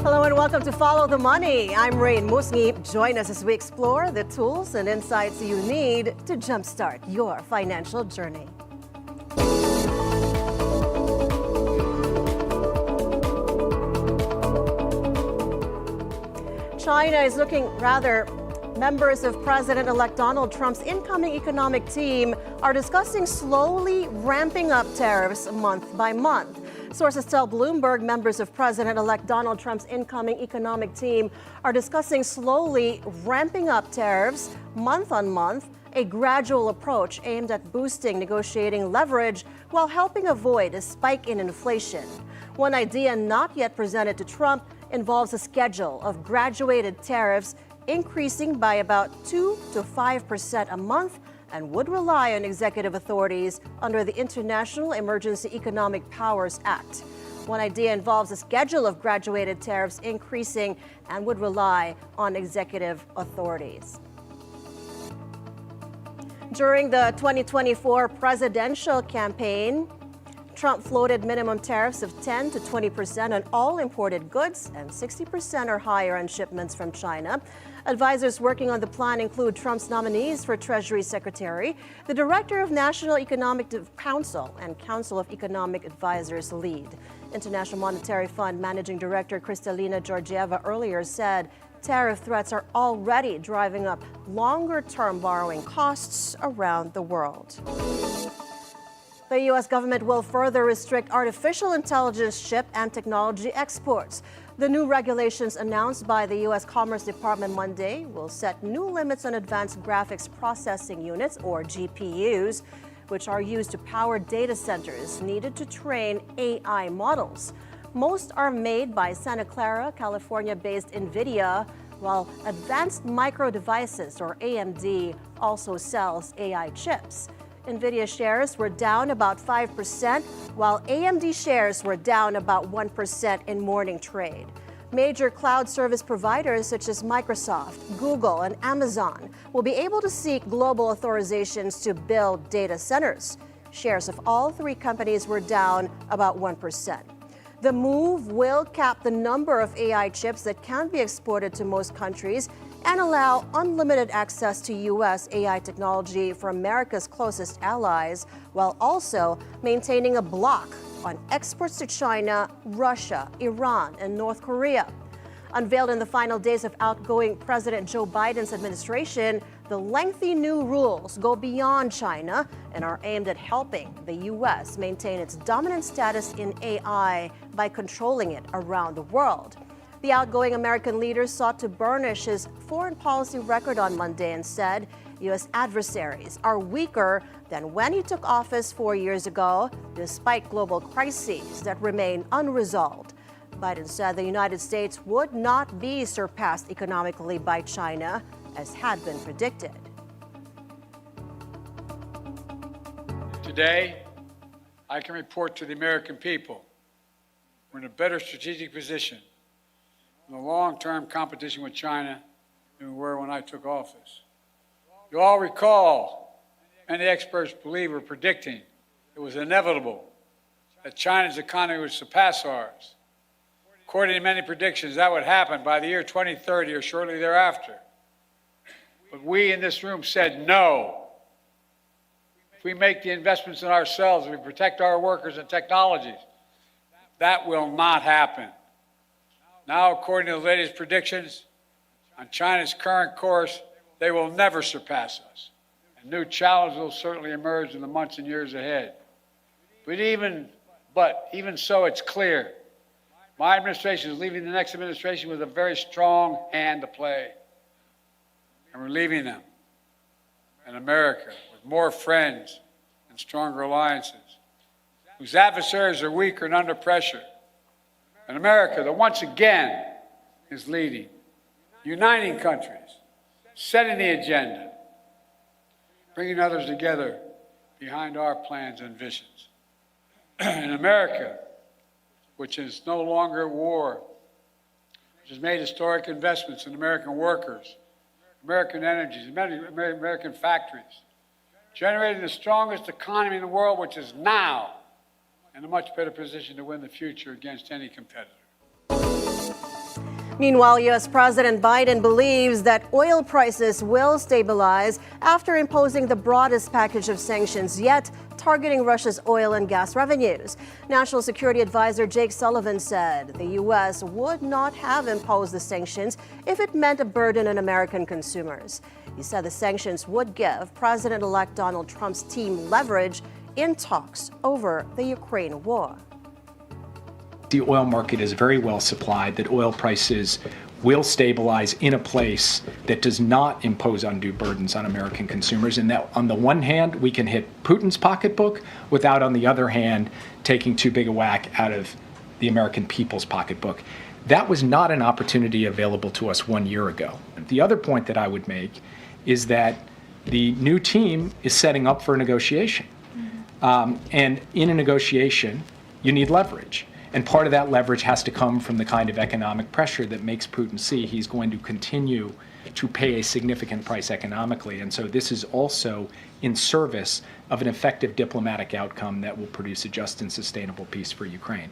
Hello and welcome to Follow the Money. I'm Raine Musñgi. Join us as we explore the tools and insights you need to jumpstart your financial journey. China is looking rather. Members of President-elect Donald Trump's incoming economic team are discussing slowly ramping up tariffs month by month. Sources tell Bloomberg members of President-elect Donald Trump's incoming economic team are discussing slowly ramping up tariffs month on month, a gradual approach aimed at boosting negotiating leverage while helping avoid a spike in inflation. One idea not yet presented to Trump involves a schedule of graduated tariffs increasing by about 2 to 5% a month and would rely on executive authorities under the International Emergency Economic Powers Act. One idea involves a schedule of graduated tariffs increasing and would rely on executive authorities. During the 2024 presidential campaign, Trump floated minimum tariffs of 10 to 20% on all imported goods and 60% or higher on shipments from China. Advisors working on the plan include Trump's nominees for Treasury Secretary, the Director of National Economic Council, and Council of Economic Advisors lead. International Monetary Fund Managing Director Kristalina Georgieva earlier said tariff threats are already driving up longer-term borrowing costs around the world. The U.S. government will further restrict artificial intelligence chip and technology exports. The new regulations announced by the U.S. Commerce Department Monday will set new limits on advanced graphics processing units, or GPUs, which are used to power data centers needed to train AI models. Most are made by Santa Clara, California-based NVIDIA, while Advanced Micro Devices, or AMD, also sells AI chips. NVIDIA shares were down about 5%, while AMD shares were down about 1% in morning trade. Major cloud service providers such as Microsoft, Google, and Amazon will be able to seek global authorizations to build data centers. Shares of all three companies were down about 1%. The move will cap the number of AI chips that can be exported to most countries and allow unlimited access to U.S. AI technology for America's closest allies, while also maintaining a block on exports to China, Russia, Iran, and North Korea. Unveiled in the final days of outgoing President Joe Biden's administration, the lengthy new rules go beyond China and are aimed at helping the U.S. maintain its dominant status in AI by controlling it around the world. The outgoing American leader sought to burnish his foreign policy record on Monday and said U.S. adversaries are weaker than when he took office 4 years ago, despite global crises that remain unresolved. Biden said the United States would not be surpassed economically by China, as had been predicted. Today, I can report to the American people we're in a better strategic position in the long-term competition with China than we were when I took office. You all recall, many experts believe were predicting it was inevitable that China's economy would surpass ours. According to many predictions, that would happen by the year 2030 or shortly thereafter. But we in this room said no. If we make the investments in ourselves, if we protect our workers and technologies, that will not happen. Now, according to the latest predictions, on China's current course, they will never surpass us. And new challenges will certainly emerge in the months and years ahead. But even so, it's clear. My administration is leaving the next administration with a very strong hand to play. And we're leaving them in America with more friends and stronger alliances, whose adversaries are weaker and under pressure. And America, that once again is leading, uniting countries, setting the agenda, bringing others together behind our plans and visions. In America, which is no longer at war, which has made historic investments in American workers, American energies, American factories, generating the strongest economy in the world, which is now in a much better position to win the future against any competitor. Meanwhile, U.S. President Biden believes that oil prices will stabilize after imposing the broadest package of sanctions yet, targeting Russia's oil and gas revenues. National Security Advisor Jake Sullivan said the U.S. would not have imposed the sanctions if it meant a burden on American consumers. He said the sanctions would give President-elect Donald Trump's team leverage in talks over the Ukraine war. The oil market is very well supplied, that oil prices will stabilize in a place that does not impose undue burdens on American consumers, and that on the one hand, we can hit Putin's pocketbook without, on the other hand, taking too big a whack out of the American people's pocketbook. That was not an opportunity available to us 1 year ago. The other point that I would make is that the new team is setting up for a negotiation. And in a negotiation, you need leverage. And part of that leverage has to come from the kind of economic pressure that makes Putin see he's going to continue to pay a significant price economically. And so this is also in service of an effective diplomatic outcome that will produce a just and sustainable peace for Ukraine.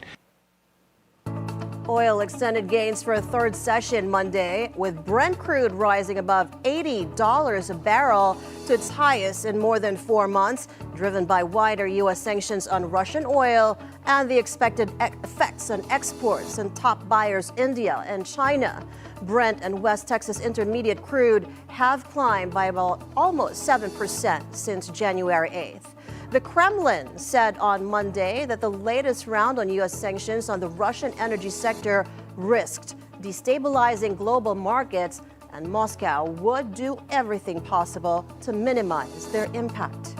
Oil extended gains for a third session Monday, with Brent crude rising above $80 a barrel to its highest in more than 4 months, driven by wider U.S. sanctions on Russian oil and the expected effects on exports and top buyers India and China. Brent and West Texas Intermediate crude have climbed by about almost 7% since January 8th. The Kremlin said on Monday that the latest round on U.S. sanctions on the Russian energy sector risked destabilizing global markets, and Moscow would do everything possible to minimize their impact.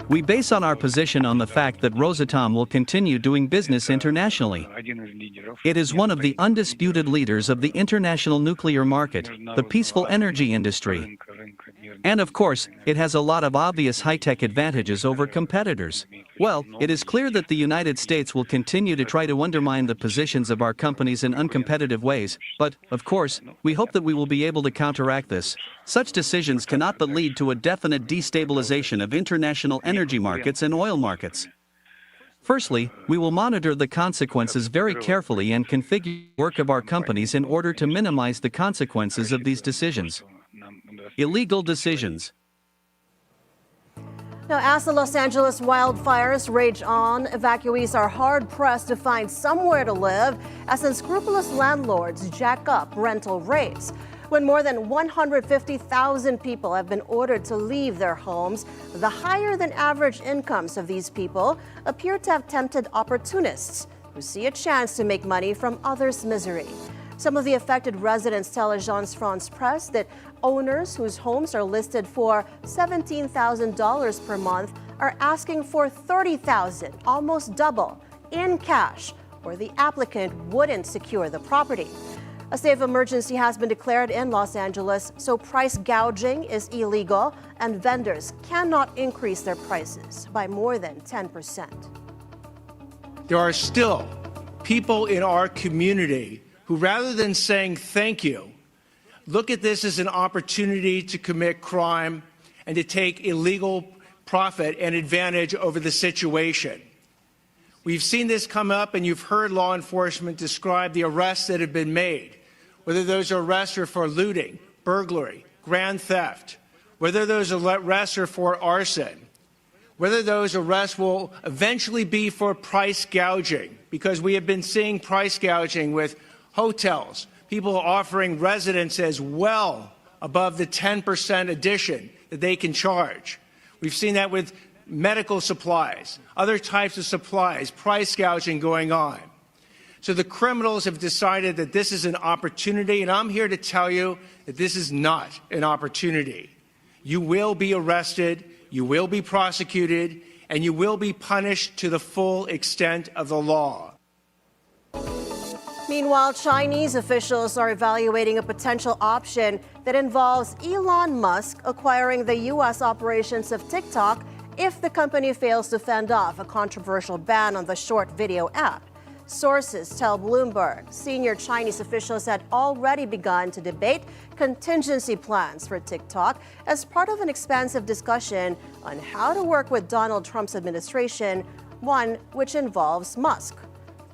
We base on our position on the fact that Rosatom will continue doing business internationally. It is one of the undisputed leaders of the international nuclear market, the peaceful energy industry. And of course, it has a lot of obvious high-tech advantages over competitors. Well, it is clear that the United States will continue to try to undermine the positions of our companies in uncompetitive ways, but, of course, we hope that we will be able to counteract this. Such decisions cannot but lead to a definite destabilization of international energy markets and oil markets. Firstly, we will monitor the consequences very carefully and configure the work of our companies in order to minimize the consequences of these decisions. Illegal decisions. Now, as the Los Angeles wildfires rage on, evacuees are hard-pressed to find somewhere to live as unscrupulous landlords jack up rental rates. When more than 150,000 people have been ordered to leave their homes, the higher-than-average incomes of these people appear to have tempted opportunists who see a chance to make money from others' misery. Some of the affected residents tell Agence France-Presse that owners whose homes are listed for $17,000 per month are asking for $30,000, almost double, in cash, or the applicant wouldn't secure the property. A state of emergency has been declared in Los Angeles, so price gouging is illegal and vendors cannot increase their prices by more than 10%. There are still people in our community who, rather than saying thank you, look at this as an opportunity to commit crime and to take illegal profit and advantage over the situation. We've seen this come up, and you've heard law enforcement describe the arrests that have been made, whether those arrests are for looting, burglary, grand theft, whether those arrests are for arson, whether those arrests will eventually be for price gouging, because we have been seeing price gouging with hotels, people offering residences well above the 10% addition that they can charge. We've seen that with medical supplies, other types of supplies, price gouging going on. So the criminals have decided that this is an opportunity, and I'm here to tell you that this is not an opportunity. You will be arrested, you will be prosecuted, and you will be punished to the full extent of the law. Meanwhile, Chinese officials are evaluating a potential option that involves Elon Musk acquiring the U.S. operations of TikTok if the company fails to fend off a controversial ban on the short video app. Sources tell Bloomberg senior Chinese officials had already begun to debate contingency plans for TikTok as part of an expansive discussion on how to work with Donald Trump's administration, one which involves Musk.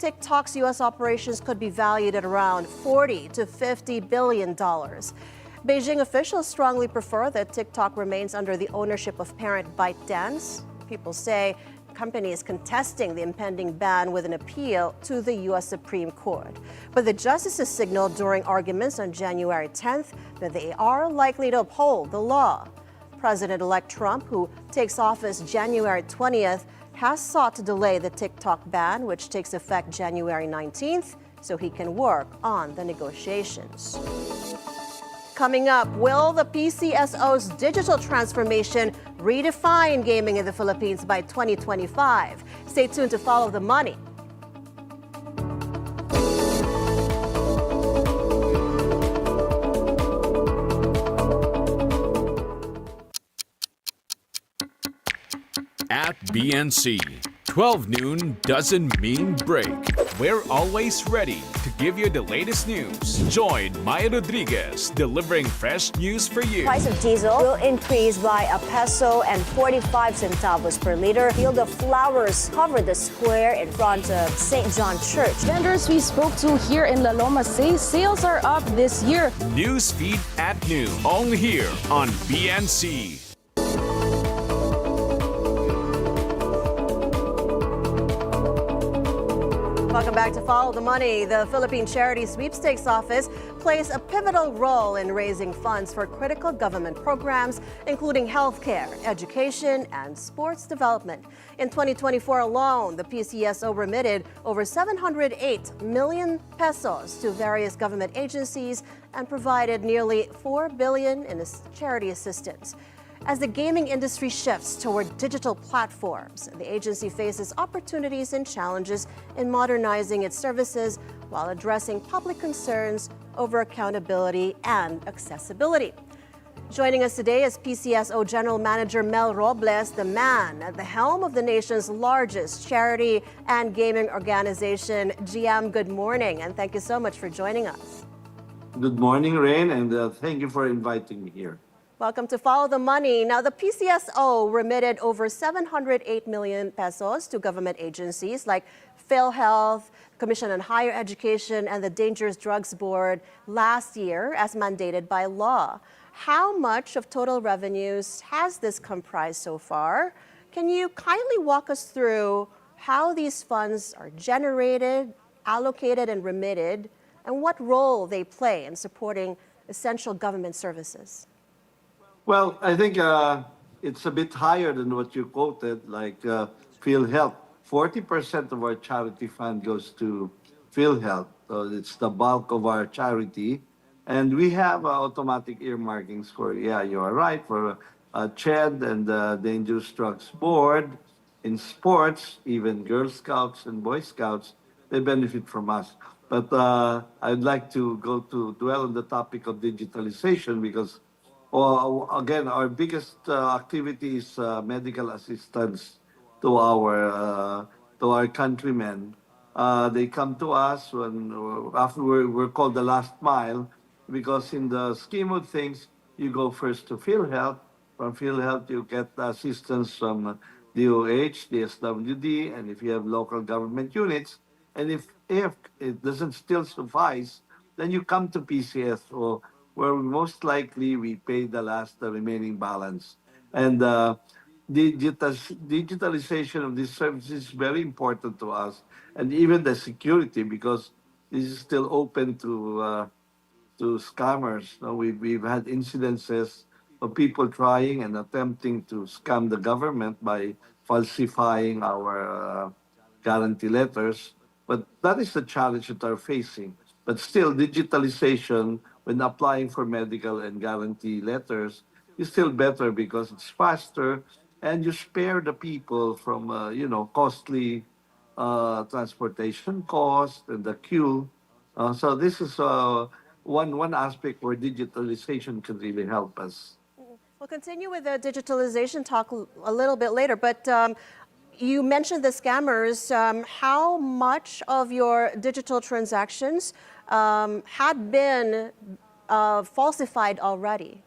TikTok's U.S. operations could be valued at around $40 to $50 billion. Beijing officials strongly prefer that TikTok remains under the ownership of parent ByteDance. People say the company is contesting the impending ban with an appeal to the U.S. Supreme Court. But the justices signaled during arguments on January 10th that they are likely to uphold the law. President-elect Trump, who takes office January 20th, has sought to delay the TikTok ban, which takes effect January 19th, so he can work on the negotiations. Coming up, will the PCSO's digital transformation redefine gaming in the Philippines by 2025? Stay tuned to follow the money. At BNC, 12 noon doesn't mean break. We're always ready to give you the latest news. Join Maya Rodriguez, delivering fresh news for you. Price of diesel will increase by $1.45 per liter. Field of flowers cover the square in front of St. John Church. Vendors we spoke to here in La Loma say sales are up this year. News feed at noon, only here on BNC. Welcome back to Follow the Money. The Philippine Charity Sweepstakes Office plays a pivotal role in raising funds for critical government programs, including healthcare, education, and sports development. In 2024 alone, the PCSO remitted over 708 million pesos to various government agencies and provided nearly $4 billion in charity assistance. As the gaming industry shifts toward digital platforms, the agency faces opportunities and challenges in modernizing its services while addressing public concerns over accountability and accessibility. Joining us today is PCSO General Manager Mel Robles, the man at the helm of the nation's largest charity and gaming organization. GM, good morning, and thank you so much for joining us. Good morning, Raine, and thank you for inviting me here. Welcome to Follow the Money. Now, the PCSO remitted over 708 million pesos to government agencies like PhilHealth, Commission on Higher Education, and the Dangerous Drugs Board last year as mandated by law. How much of total revenues has this comprised so far? Can you kindly walk us through how these funds are generated, allocated, and remitted, and what role they play in supporting essential government services? Well, I think it's a bit higher than what you quoted, like PhilHealth. 40% of our charity fund goes to PhilHealth. So it's the bulk of our charity. And we have automatic earmarkings for, yeah, you are right, for CHED and the Dangerous Drugs Board. In sports, even Girl Scouts and Boy Scouts, they benefit from us. But I'd like to dwell on the topic of digitalization because again, our biggest activity is medical assistance to our countrymen. They come to us after we're called the last mile, because in the scheme of things, you go first to PhilHealth. From PhilHealth, you get assistance from DOH, DSWD, and if you have local government units, and if it doesn't still suffice, then you come to PCSO, where most likely we pay the remaining balance. And digitalization of these services is very important to us, and even the security, because this is still open to scammers. We've had incidences of people trying and attempting to scam the government by falsifying our guarantee letters. But that is the challenge that we're facing. But still, digitalization, when applying for medical and guarantee letters, is still better because it's faster and you spare the people from, costly transportation cost and the queue. So this is one aspect where digitalization can really help us. We'll continue with the digitalization talk a little bit later, but you mentioned the scammers. How much of your digital transactions had been falsified already?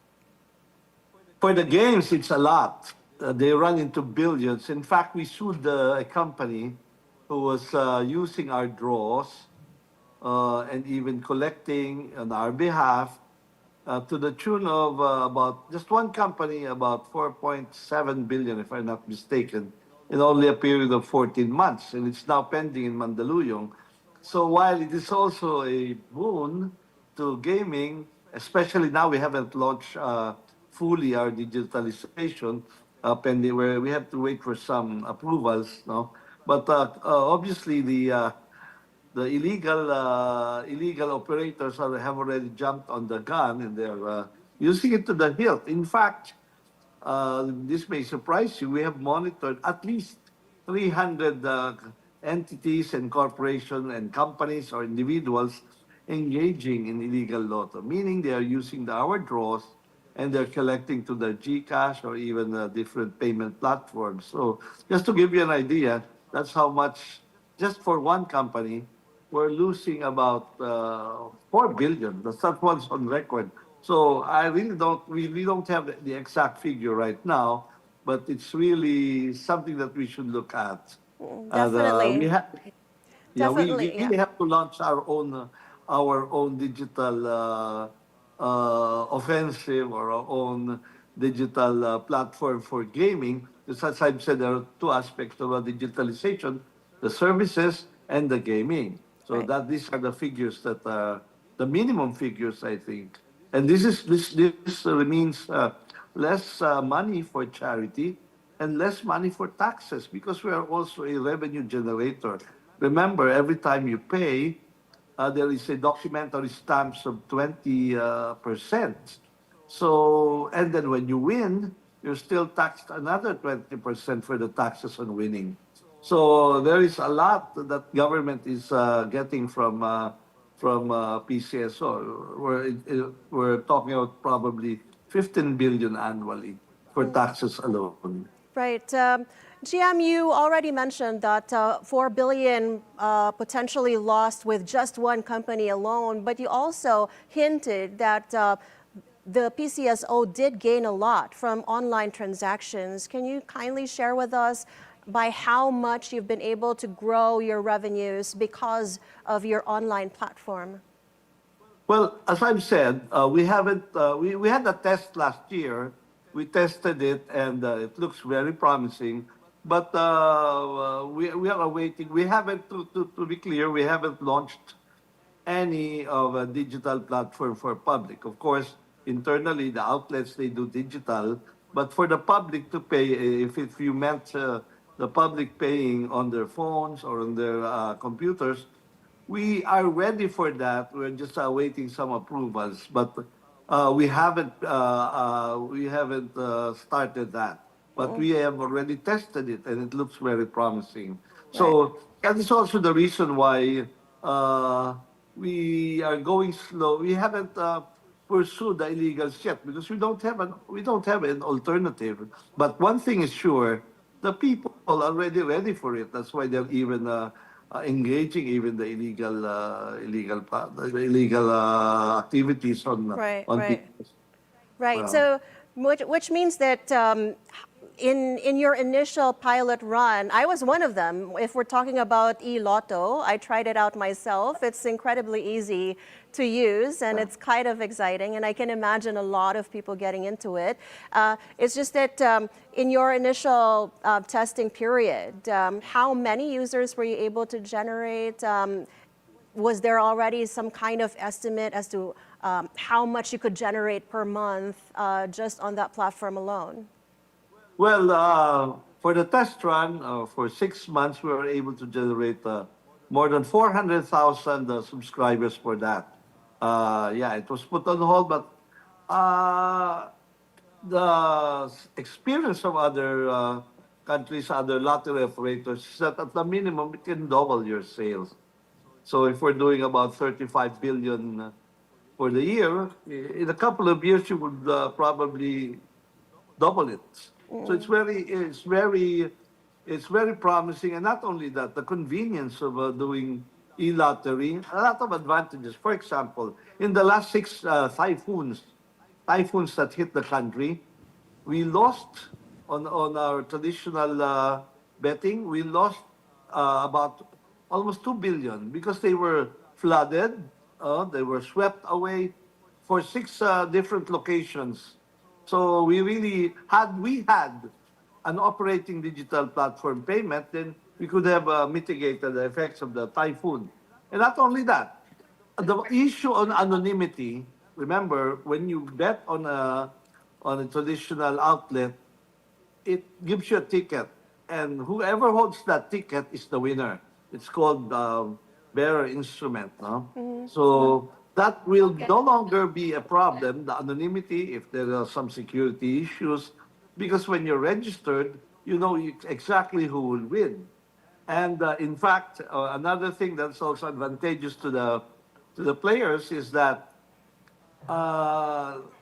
For the games, it's a lot. They run into billions. In fact, we sued a company who was using our draws and even collecting on our behalf to the tune of about just one company, about 4.7 billion, if I'm not mistaken, in only a period of 14 months. And it's now pending in Mandaluyong. So while it is also a boon to gaming, especially now we haven't launched fully our digitalization, pending where we have to wait for some approvals, no? But obviously the illegal operators have already jumped on the gun and they're using it to the hilt. In fact, this may surprise you. We have monitored at least 300 entities and corporations and companies or individuals engaging in illegal lotto, meaning they are using our draws and they're collecting to the GCash or even different payment platforms. So just to give you an idea, that's how much, just for one company, we're losing about 4 billion. That's not what's on record. So I really don't, we don't have the exact figure right now, but it's really something that we should look at. Definitely. Yeah, we Definitely, really yeah. have to launch our own digital offensive or our own digital platform for gaming. Because as I've said, there are two aspects of digitalization: the services and the gaming. So Right. that these are the figures that the minimum figures, I think. And this means less money for charity and less money for taxes because we are also a revenue generator. Remember, every time you pay, there is a documentary stamps of 20%. So, and then when you win, you're still taxed another 20% for the taxes on winning. So there is a lot that government is getting from PCSO. We're talking about probably 15 billion annually for taxes alone. Right. GM, you already mentioned that 4 billion potentially lost with just one company alone, but you also hinted that the PCSO did gain a lot from online transactions. Can you kindly share with us by how much you've been able to grow your revenues because of your online platform? Well, as I've said, we haven't. We had a test last year. We tested it, and it looks very promising. But we are awaiting. We haven't, to be clear, we haven't launched any of a digital platform for public. Of course, internally, the outlets, they do digital. But for the public to pay, if you meant the public paying on their phones or on their computers, we are ready for that. We're just awaiting some approvals, but we haven't started that. But we have already tested it, and it looks very promising. So that is also the reason why we are going slow. We haven't pursued the illegals yet because we don't have an alternative. But one thing is sure, the people are already ready for it. That's why they're even engaging even the illegal activities on Right. people. Right. So, which means that in your initial pilot run, I was one of them. If we're talking about e-lotto, I tried it out myself. It's incredibly easy to use, and it's kind of exciting. And I can imagine a lot of people getting into it. It's just that in your initial testing period, how many users were you able to generate? Was there already some kind of estimate as to how much you could generate per month just on that platform alone? Well, for the test run, for 6 months, we were able to generate more than 400,000 subscribers for that. Yeah, it was put on hold, but the experience of other countries, other lottery operators, is that at the minimum, it can double your sales. So if we're doing about 35 billion for the year, in a couple of years, you would probably double it. So it's very promising, and not only that, the convenience of doing e-lottery, a lot of advantages. For example, in the last 6 typhoons that hit the country, we lost on our traditional betting. We lost about almost 2 billion because they were flooded, they were swept away for 6 different locations. So we had an operating digital platform payment, then we could have mitigated the effects of the typhoon. And not only that, the issue on anonymity, remember, when you bet on a traditional outlet, it gives you a ticket, and whoever holds that ticket is the winner. It's called bearer instrument. No? So that will no longer be a problem, the anonymity, if there are some security issues, because when you're registered, you know exactly who will win. And in fact, another thing that's also advantageous to the players is that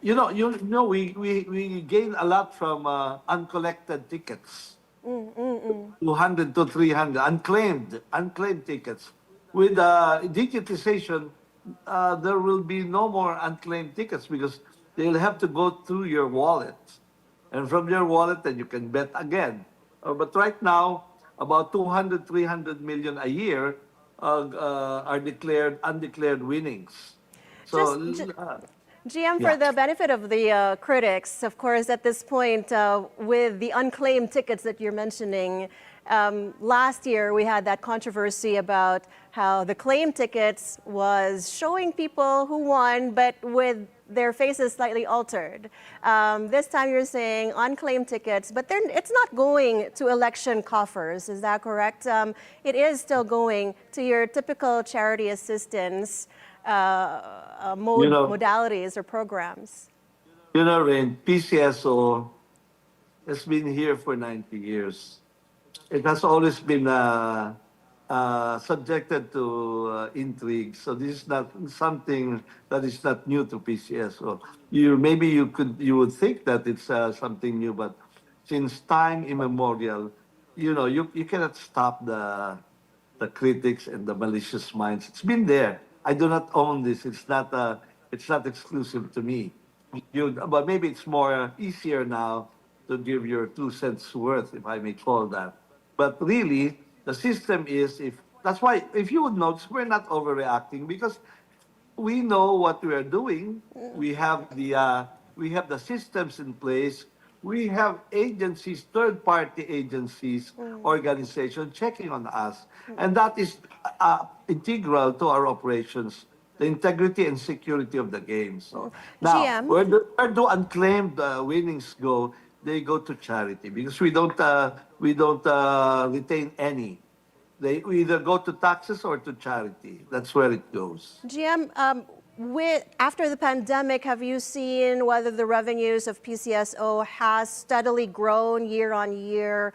we gain a lot from uncollected tickets. 200 to 300 unclaimed tickets. With digitization, there will be no more unclaimed tickets because they'll have to go through your wallet. And from your wallet, then you can bet again. But right now, about 200, 300 million a year are declared undeclared winnings. So, GM, Yeah. for the benefit of the critics, of course, at this point, with the unclaimed tickets that you're mentioning, last year we had that controversy about how the claimed tickets was showing people who won, but with their faces slightly altered. This time you're saying unclaimed tickets, but it's not going to election coffers, is that correct? It is still going to your typical charity assistance modalities or programs. You know, Raine, PCSO has been here for 90 years. It has always been subjected to intrigue. So this is not something that is not new to PCSO. You would think that it's something new, but since time immemorial, you cannot stop the critics and the malicious minds. It's been there. I do not own this. It's not exclusive to me. But maybe it's more easier now to give your 2 cents worth, if I may call that. But really, the system is, that's why, if you would notice, we're not overreacting because we know what we are doing. We have the systems in place. We have agencies, third-party agencies, organizations checking on us. And that is integral to our operations, the integrity and security of the game. So now, GM? where do unclaimed winnings go? They go to charity because we don't retain any. They either go to taxes or to charity. That's where it goes. GM, after the pandemic, have you seen whether the revenues of PCSO has steadily grown year on year?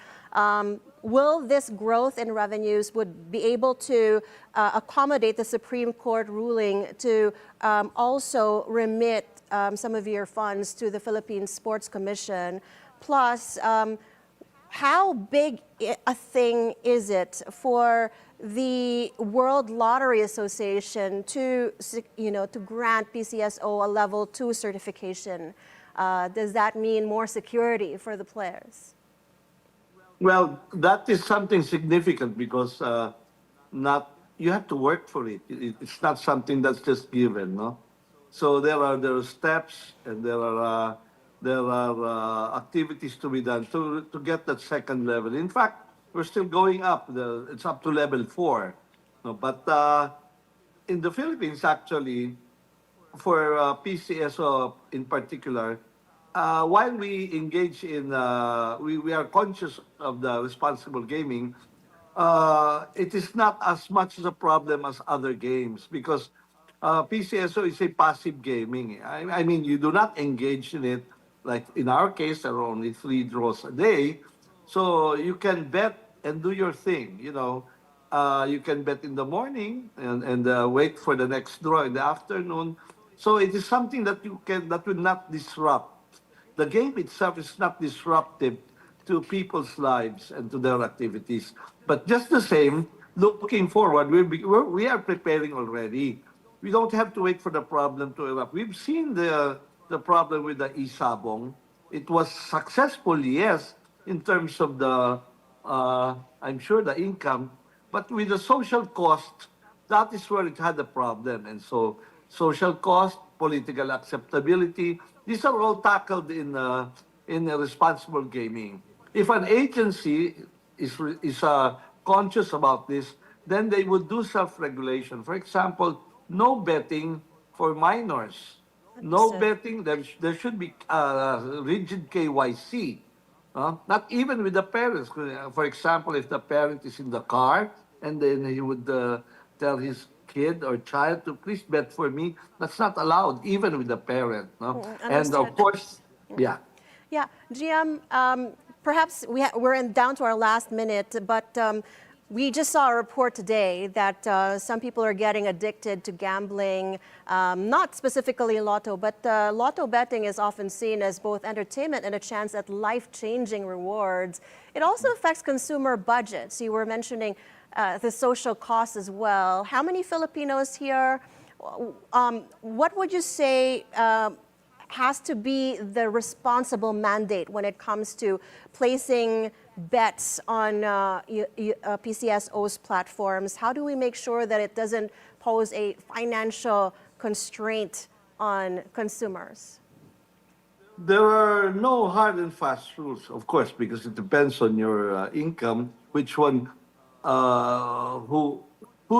Will this growth in revenues would be able to accommodate the Supreme Court ruling to also remit some of your funds to the Philippine Sports Commission? Plus, how big a thing is it for the World Lottery Association to grant PCSO a level 2 certification? Does that mean more security for the players? Well, that is something significant because you have to work for it. It's not something that's just given, no. So there are steps and there are activities to be done to get that second level. In fact, we're still going up. It's up to level 4. No, but in the Philippines, actually, for PCSO in particular, while we engage in, we are conscious of the responsible gaming, it is not as much as a problem as other games because PCSO is a passive gaming. I mean, you do not engage in it. Like in our case, there are only 3 draws a day. So you can bet and do your thing, You can bet in the morning and wait for the next draw in the afternoon. So it is something that will not disrupt. The game itself is not disruptive to people's lives and to their activities. But just the same, looking forward, we are preparing already. We don't have to wait for the problem to erupt. We've seen the problem with the isabong. It was successful, yes, in terms of the, I'm sure, the income. But with the social cost, that is where it had a problem. And so social cost, political acceptability, these are all tackled in responsible gaming. If an agency is conscious about this, then they would do self-regulation. For example, no betting for minors. No betting. There should be rigid KYC. Not even with the parents. For example, if the parent is in the car and then he would tell his kid or child to please bet for me, that's not allowed, even with the parent. No? And of course, yeah. Yeah, GM, perhaps we're down to our last minute, but we just saw a report today that some people are getting addicted to gambling, not specifically lotto, but lotto betting is often seen as both entertainment and a chance at life-changing rewards. It also affects consumer budgets. You were mentioning the social costs as well. How many Filipinos here, what would you say has to be the responsible mandate when it comes to placing bets on PCSO's platforms? How do we make sure that it doesn't pose a financial constraint on consumers? There are no hard and fast rules, of course, because it depends on your income, which one, who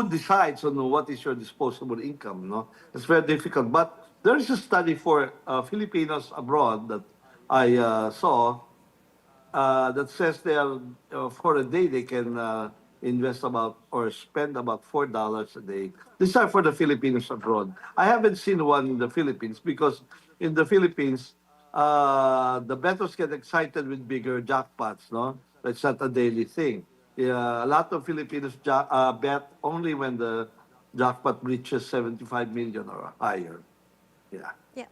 decides on what is your disposable income. No, it's very difficult. But there is a study for Filipinos abroad that I saw that says they are, for a day they can invest about or spend about $4 a day. These are for the Filipinos abroad. I haven't seen one in the Philippines because in the Philippines, the bettors get excited with bigger jackpots. No, it's not a daily thing. Yeah, a lot of Filipinos bet only when the jackpot reaches 75 million or higher. Yeah. Yeah.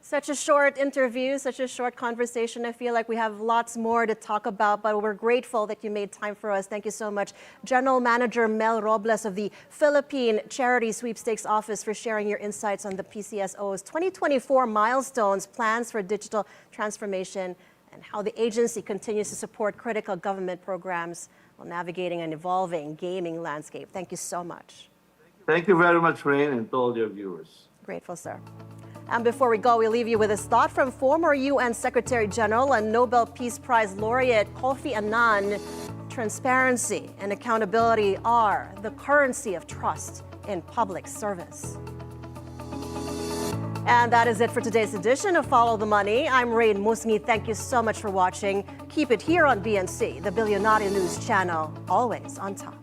Such a short interview, such a short conversation. I feel like we have lots more to talk about, but we're grateful that you made time for us. Thank you so much, General Manager Mel Robles of the Philippine Charity Sweepstakes Office, for sharing your insights on the PCSO's 2024 milestones, plans for digital transformation, and how the agency continues to support critical government programs while navigating an evolving gaming landscape. Thank you so much. Thank you very much, Raine, and to all your viewers. Grateful, sir. And before we go, we'll leave you with this thought from former UN Secretary General and Nobel Peace Prize laureate Kofi Annan. Transparency and accountability are the currency of trust in public service. And that is it for today's edition of Follow the Money. I'm Raine Musñgi. Thank you so much for watching. Keep it here on BNC, the Bilyonaryo News channel, always on top.